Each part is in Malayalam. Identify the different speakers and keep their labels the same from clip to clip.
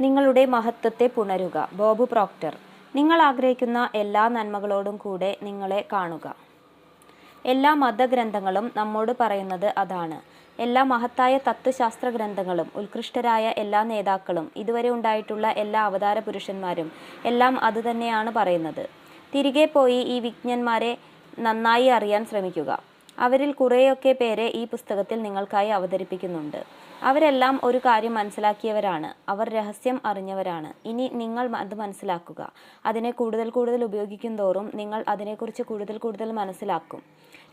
Speaker 1: നിങ്ങളുടെ മഹത്വത്തെ പുണരുക. Bob Proctor. നിങ്ങൾ ആഗ്രഹിക്കുന്ന എല്ലാ നന്മകളോടും കൂടെ നിങ്ങളെ കാണുക. എല്ലാ മതഗ്രന്ഥങ്ങളും നമ്മോട് പറയുന്നത് അതാണ്. എല്ലാ മഹത്തായ തത്വശാസ്ത്ര ഗ്രന്ഥങ്ങളും ഉത്കൃഷ്ടരായ എല്ലാ നേതാക്കളും ഇതുവരെ ഉണ്ടായിട്ടുള്ള എല്ലാ അവതാര പുരുഷന്മാരും എല്ലാം അതുതന്നെയാണ് പറയുന്നത്. തിരികെ പോയി ഈ വിജ്ഞന്മാരെ നന്നായി അറിയാൻ ശ്രമിക്കുക. അവരിൽ കുറേയൊക്കെ പേരെ ഈ പുസ്തകത്തിൽ നിങ്ങൾക്കായി അവതരിപ്പിക്കുന്നുണ്ട്. അവരെല്ലാം ഒരു കാര്യം മനസ്സിലാക്കിയവരാണ്. അവർ രഹസ്യം അറിഞ്ഞവരാണ്. ഇനി നിങ്ങൾ അത് മനസ്സിലാക്കുക. അതിനെ കൂടുതൽ കൂടുതൽ ഉപയോഗിക്കും തോറും നിങ്ങൾ അതിനെക്കുറിച്ച് കൂടുതൽ കൂടുതൽ മനസ്സിലാക്കും.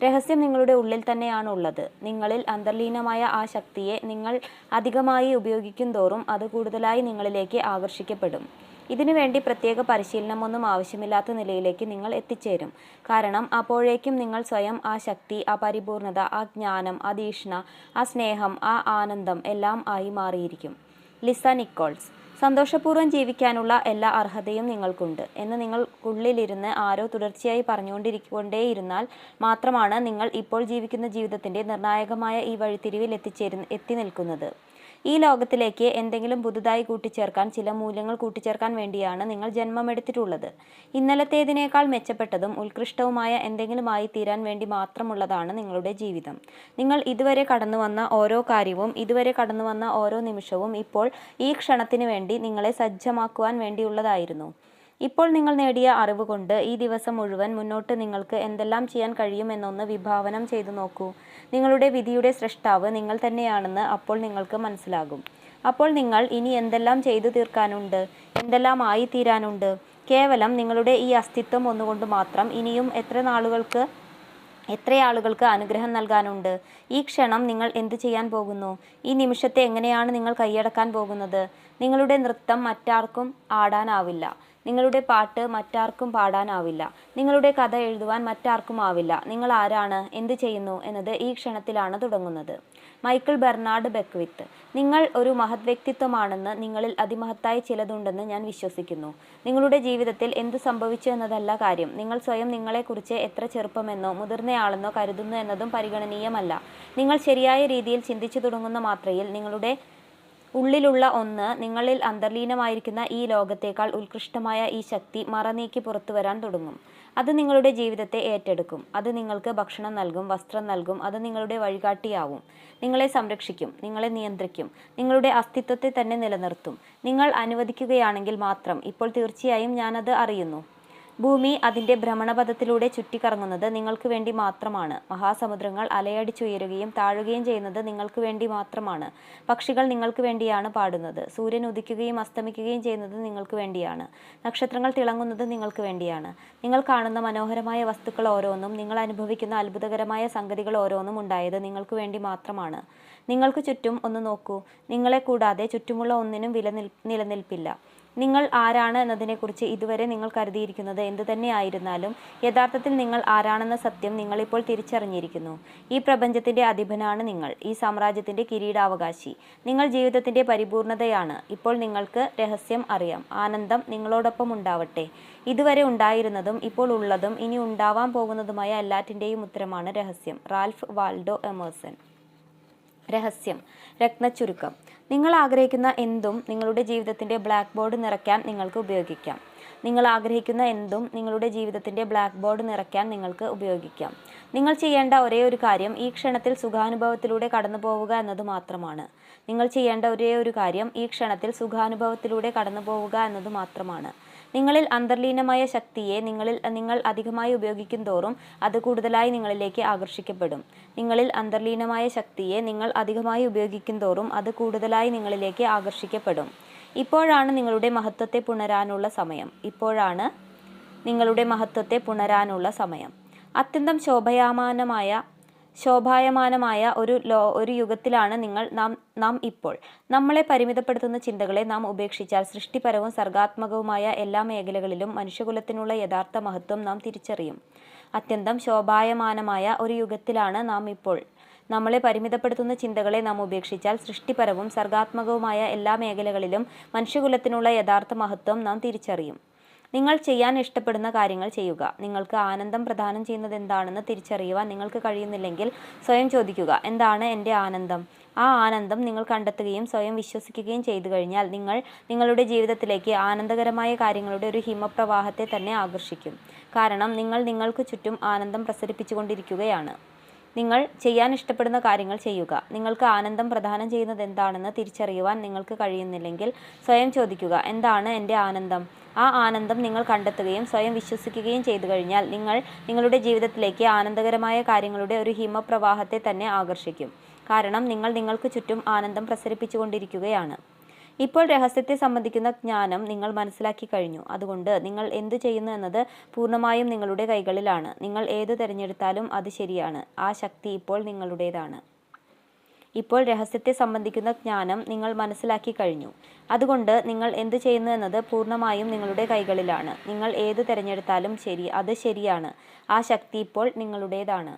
Speaker 1: രഹസ്യം നിങ്ങളുടെ ഉള്ളിൽ തന്നെയാണ് ഉള്ളത്. നിങ്ങളിൽ അന്തർലീനമായ ആ ശക്തിയെ നിങ്ങൾ അധികമായി ഉപയോഗിക്കും തോറും അത് കൂടുതലായി നിങ്ങളിലേക്ക് ആകർഷിക്കപ്പെടും. ഇതിനുവേണ്ടി പ്രത്യേക പരിശീലനമൊന്നും ആവശ്യമില്ലാത്ത നിലയിലേക്ക് നിങ്ങൾ എത്തിച്ചേരും. കാരണം അപ്പോഴേക്കും നിങ്ങൾ സ്വയം ആ ശക്തി, ആ പരിപൂർണത, ആ ജ്ഞാനം, ആ തീഷ്ണ, ആ സ്നേഹം, ആ ആനന്ദം എല്ലാം ആയി മാറിയിരിക്കും. Lisa Nichols. സന്തോഷപൂർവ്വം ജീവിക്കാനുള്ള എല്ലാ അർഹതയും നിങ്ങൾക്കുണ്ട് എന്ന് നിങ്ങൾക്കുള്ളിലിരുന്ന് ആരോ തുടർച്ചയായി പറഞ്ഞുകൊണ്ടേയിരുന്നാൽ മാത്രമാണ് നിങ്ങൾ ഇപ്പോൾ ജീവിക്കുന്ന ജീവിതത്തിൻ്റെ നിർണായകമായ ഈ വഴിത്തിരിവിൽ എത്തി നിൽക്കുന്നത്. ഈ ലോകത്തിലേക്ക് എന്തെങ്കിലും പുതുതായി കൂട്ടിച്ചേർക്കാൻ, ചില മൂല്യങ്ങൾ കൂട്ടിച്ചേർക്കാൻ വേണ്ടിയാണ് നിങ്ങൾ ജന്മമെടുത്തിട്ടുള്ളത്. ഇന്നലത്തേതിനേക്കാൾ മെച്ചപ്പെട്ടതും ഉത്കൃഷ്ടവുമായ എന്തെങ്കിലുമായി തീരാൻ വേണ്ടി മാത്രമുള്ളതാണ് നിങ്ങളുടെ ജീവിതം. നിങ്ങൾ ഇതുവരെ കടന്നുവന്ന ഓരോ കാര്യവും, ഇതുവരെ കടന്നുവന്ന ഓരോ നിമിഷവും ഇപ്പോൾ ഈ ക്ഷണത്തിന് വേണ്ടി നിങ്ങളെ സജ്ജമാക്കുവാൻ വേണ്ടിയുള്ളതായിരുന്നു. ഇപ്പോൾ നിങ്ങൾ നേടിയ അറിവ് കൊണ്ട് ഈ ദിവസം മുഴുവൻ മുന്നോട്ട് നിങ്ങൾക്ക് എന്തെല്ലാം ചെയ്യാൻ കഴിയുമെന്നൊന്ന് വിഭാവനം ചെയ്തു നോക്കൂ. നിങ്ങളുടെ വിധിയുടെ സൃഷ്ടാവ് നിങ്ങൾ തന്നെയാണെന്ന് അപ്പോൾ നിങ്ങൾക്ക് മനസ്സിലാകും. അപ്പോൾ നിങ്ങൾ ഇനി എന്തെല്ലാം ചെയ്തു തീർക്കാനുണ്ട്, എന്തെല്ലാം ആയിത്തീരാനുണ്ട്. കേവലം നിങ്ങളുടെ ഈ അസ്തിത്വം ഒന്നുകൊണ്ട് മാത്രം ഇനിയും എത്രയാളുകൾക്ക് അനുഗ്രഹം നൽകാനുണ്ട്. ഈ ക്ഷണം നിങ്ങൾ എന്ത് ചെയ്യാൻ പോകുന്നു? ഈ നിമിഷത്തെ എങ്ങനെയാണ് നിങ്ങൾ കൈയടക്കാൻ പോകുന്നത്? നിങ്ങളുടെ നൃത്തം മറ്റാർക്കും ആടാനാവില്ല. നിങ്ങളുടെ പാട്ട് മറ്റാർക്കും പാടാനാവില്ല. നിങ്ങളുടെ കഥ എഴുതുവാൻ മറ്റാർക്കും ആവില്ല. നിങ്ങൾ ആരാണ്, എന്ത് ചെയ്യുന്നു എന്നത് ഈ ക്ഷണത്തിലാണ് തുടങ്ങുന്നത്. Michael Bernard Beckwith. നിങ്ങൾ ഒരു മഹത് വ്യക്തിത്വമാണെന്ന്, നിങ്ങളിൽ അതിമഹത്തായ ചിലതുണ്ടെന്ന് ഞാൻ വിശ്വസിക്കുന്നു. നിങ്ങളുടെ ജീവിതത്തിൽ എന്തു സംഭവിച്ചു എന്നതല്ല കാര്യം. നിങ്ങൾ സ്വയം നിങ്ങളെക്കുറിച്ച് എത്ര ചെറുപ്പമെന്നോ മുതിർന്നയാളെന്നോ കരുതുന്നു എന്നതും പരിഗണനീയമല്ല. നിങ്ങൾ ശരിയായ രീതിയിൽ ചിന്തിച്ചു തുടങ്ങുന്ന മാത്രയിൽ നിങ്ങളുടെ ഉള്ളിലുള്ള ഒന്ന്, നിങ്ങളിൽ അന്തർലീനമായിരിക്കുന്ന ഈ ലോകത്തേക്കാൾ ഉത്കൃഷ്ടമായ ഈ ശക്തി മറനീക്കി പുറത്തു വരാൻ തുടങ്ങും. അത് നിങ്ങളുടെ ജീവിതത്തെ ഏറ്റെടുക്കും. അത് നിങ്ങൾക്ക് ഭക്ഷണം നൽകും, വസ്ത്രം നൽകും. അത് നിങ്ങളുടെ വഴികാട്ടിയാവും. നിങ്ങളെ സംരക്ഷിക്കും, നിങ്ങളെ നിയന്ത്രിക്കും, നിങ്ങളുടെ അസ്തിത്വത്തെ തന്നെ നിലനിർത്തും. നിങ്ങൾ അനുവദിക്കുകയാണെങ്കിൽ മാത്രം. ഇപ്പോൾ തീർച്ചയായും ഞാനത് അറിയുന്നു. ഭൂമി അതിൻ്റെ ഭ്രമണപഥത്തിലൂടെ ചുറ്റിക്കറങ്ങുന്നത് നിങ്ങൾക്ക് വേണ്ടി മാത്രമാണ്. മഹാസമുദ്രങ്ങൾ അലയടിച്ചുയരുകയും താഴുകയും ചെയ്യുന്നത് നിങ്ങൾക്ക് വേണ്ടി മാത്രമാണ്. പക്ഷികൾ നിങ്ങൾക്ക് വേണ്ടിയാണ് പാടുന്നത്. സൂര്യൻ ഉദിക്കുകയും അസ്തമിക്കുകയും ചെയ്യുന്നത് നിങ്ങൾക്ക് വേണ്ടിയാണ്. നക്ഷത്രങ്ങൾ തിളങ്ങുന്നത് നിങ്ങൾക്ക് വേണ്ടിയാണ്. നിങ്ങൾ കാണുന്ന മനോഹരമായ വസ്തുക്കൾ ഓരോന്നും, നിങ്ങൾ അനുഭവിക്കുന്ന അത്ഭുതകരമായ സംഗതികൾ ഓരോന്നും ഉണ്ടായത് നിങ്ങൾക്ക് വേണ്ടി മാത്രമാണ്. നിങ്ങൾക്ക് ചുറ്റും ഒന്ന് നോക്കൂ. നിങ്ങളെ കൂടാതെ ചുറ്റുമുള്ള ഒന്നിനും നിലനിൽപ്പില്ല. നിങ്ങൾ ആരാണ് എന്നതിനെക്കുറിച്ച് ഇതുവരെ നിങ്ങൾ കരുതിയിരിക്കുന്നത് എന്തുതന്നെയായിരുന്നാലും യഥാർത്ഥത്തിൽ നിങ്ങൾ ആരാണെന്ന സത്യം നിങ്ങളിപ്പോൾ തിരിച്ചറിഞ്ഞിരിക്കുന്നു. ഈ പ്രപഞ്ചത്തിൻ്റെ അധിപനാണ് നിങ്ങൾ, ഈ സാമ്രാജ്യത്തിൻ്റെ കിരീടാവകാശി. നിങ്ങൾ ജീവിതത്തിൻ്റെ പരിപൂർണതയാണ്. ഇപ്പോൾ നിങ്ങൾക്ക് രഹസ്യം അറിയാം. ആനന്ദം നിങ്ങളോടൊപ്പം ഉണ്ടാവട്ടെ. ഇതുവരെ ഉണ്ടായിരുന്നതും ഇപ്പോൾ ഉള്ളതും ഇനി ഉണ്ടാവാൻ പോകുന്നതുമായ എല്ലാറ്റിൻ്റെയും ഉത്തരമാണ് രഹസ്യം. Ralph Waldo Emerson. രഹസ്യം. രത്നച്ചുരുക്കം. നിങ്ങൾ ആഗ്രഹിക്കുന്ന എന്തും നിങ്ങളുടെ ജീവിതത്തിൻ്റെ ബ്ലാക്ക് ബോർഡ് നിറയ്ക്കാൻ നിങ്ങൾക്ക് ഉപയോഗിക്കാം. നിങ്ങൾ ആഗ്രഹിക്കുന്ന എന്തും നിങ്ങളുടെ ജീവിതത്തിൻ്റെ ബ്ലാക്ക് ബോർഡ് നിറയ്ക്കാൻ നിങ്ങൾക്ക് ഉപയോഗിക്കാം. നിങ്ങൾ ചെയ്യേണ്ട ഒരേ ഒരു കാര്യം ഈ ക്ഷണത്തിൽ സുഖാനുഭവത്തിലൂടെ കടന്നു പോവുക എന്നത് മാത്രമാണ്. നിങ്ങൾ ചെയ്യേണ്ട ഒരേ ഒരു കാര്യം ഈ ക്ഷണത്തിൽ സുഖാനുഭവത്തിലൂടെ കടന്നു പോവുക എന്നത് മാത്രമാണ്. നിങ്ങളിൽ അന്തർലീനമായ ശക്തിയെ നിങ്ങൾ അധികമായി ഉപയോഗിക്കും തോറും അത് കൂടുതലായി നിങ്ങളിലേക്ക് ആകർഷിക്കപ്പെടും. നിങ്ങളിൽ അന്തർലീനമായ ശക്തിയെ നിങ്ങൾ അധികമായി ഉപയോഗിക്കും തോറും അത് കൂടുതലായി നിങ്ങളിലേക്ക് ആകർഷിക്കപ്പെടും. ഇപ്പോഴാണ് നിങ്ങളുടെ മഹത്വത്തെ പുണരാനുള്ള സമയം. ഇപ്പോഴാണ് നിങ്ങളുടെ മഹത്വത്തെ പുണരാനുള്ള സമയം. അത്യന്തം ശോഭായമാനമായ ഒരു യുഗത്തിലാണ് നാം ഇപ്പോൾ. നമ്മളെ പരിമിതപ്പെടുത്തുന്ന ചിന്തകളെ നാം ഉപേക്ഷിച്ചാൽ സൃഷ്ടിപരവും സർഗാത്മകവുമായ എല്ലാ മേഖലകളിലും മനുഷ്യകുലത്തിനുള്ള യഥാർത്ഥ മഹത്വം നാം തിരിച്ചറിയും. അത്യന്തം ശോഭായമാനമായ ഒരു യുഗത്തിലാണ് നാം ഇപ്പോൾ. നമ്മളെ പരിമിതപ്പെടുത്തുന്ന ചിന്തകളെ നാം ഉപേക്ഷിച്ചാൽ സൃഷ്ടിപരവും സർഗാത്മകവുമായ എല്ലാ മേഖലകളിലും മനുഷ്യകുലത്തിനുള്ള യഥാർത്ഥ മഹത്വം നാം തിരിച്ചറിയും. നിങ്ങൾ ചെയ്യാൻ ഇഷ്ടപ്പെടുന്ന കാര്യങ്ങൾ ചെയ്യുക. നിങ്ങൾക്ക് ആനന്ദം പ്രദാനം ചെയ്യുന്നത് എന്താണെന്ന് തിരിച്ചറിയുവാൻ നിങ്ങൾക്ക് കഴിയുന്നില്ലെങ്കിൽ സ്വയം ചോദിക്കുക, എന്താണ് എൻ്റെ ആനന്ദം? ആ ആനന്ദം നിങ്ങൾ കണ്ടെത്തുകയും സ്വയം വിശ്വസിക്കുകയും ചെയ്തു കഴിഞ്ഞാൽ നിങ്ങൾ നിങ്ങളുടെ ജീവിതത്തിലേക്ക് ആനന്ദകരമായ കാര്യങ്ങളുടെ ഒരു ഹിമപ്രവാഹത്തെ തന്നെ ആകർഷിക്കും. കാരണം നിങ്ങൾ നിങ്ങൾക്ക് ചുറ്റും ആനന്ദം പ്രസരിപ്പിച്ചുകൊണ്ടിരിക്കുകയാണ്. നിങ്ങൾ ചെയ്യാൻ ഇഷ്ടപ്പെടുന്ന കാര്യങ്ങൾ ചെയ്യുക. നിങ്ങൾക്ക് ആനന്ദം പ്രദാനം ചെയ്യുന്നത് എന്താണെന്ന് തിരിച്ചറിയുവാൻ നിങ്ങൾക്ക് കഴിയുന്നില്ലെങ്കിൽ സ്വയം ചോദിക്കുക, എന്താണ് എൻ്റെ ആനന്ദം? ആ ആനന്ദം നിങ്ങൾ കണ്ടെത്തുകയും സ്വയം വിശ്വസിക്കുകയും ചെയ്തു കഴിഞ്ഞാൽ നിങ്ങൾ നിങ്ങളുടെ ജീവിതത്തിലേക്ക് ആനന്ദകരമായ കാര്യങ്ങളുടെ ഒരു ഹിമപ്രവാഹത്തെ തന്നെ ആകർഷിക്കും. കാരണം നിങ്ങൾ നിങ്ങൾക്ക് ചുറ്റും ആനന്ദം പ്രസരിപ്പിച്ചുകൊണ്ടിരിക്കുകയാണ്. ഇപ്പോൾ രഹസ്യത്തെ സംബന്ധിക്കുന്ന ജ്ഞാനം നിങ്ങൾ മനസ്സിലാക്കി കഴിഞ്ഞു. അതുകൊണ്ട് നിങ്ങൾ എന്തു ചെയ്യുന്നു എന്നത് പൂർണ്ണമായും നിങ്ങളുടെ കൈകളിലാണ്. നിങ്ങൾ ഏതു തിരഞ്ഞെടുത്താലും അത് ശരിയാണ്. ആ ശക്തി ഇപ്പോൾ നിങ്ങളുടേതാണ്. ഇപ്പോൾ രഹസ്യത്തെ സംബന്ധിക്കുന്ന ജ്ഞാനം നിങ്ങൾ മനസ്സിലാക്കി കഴിഞ്ഞു. അതുകൊണ്ട് നിങ്ങൾ എന്തു ചെയ്യുന്നു എന്നത് പൂർണ്ണമായും നിങ്ങളുടെ കൈകളിലാണ്. നിങ്ങൾ ഏതു തിരഞ്ഞെടുത്താലും അത് ശരിയാണ്. ആ ശക്തി ഇപ്പോൾ നിങ്ങളുടേതാണ്.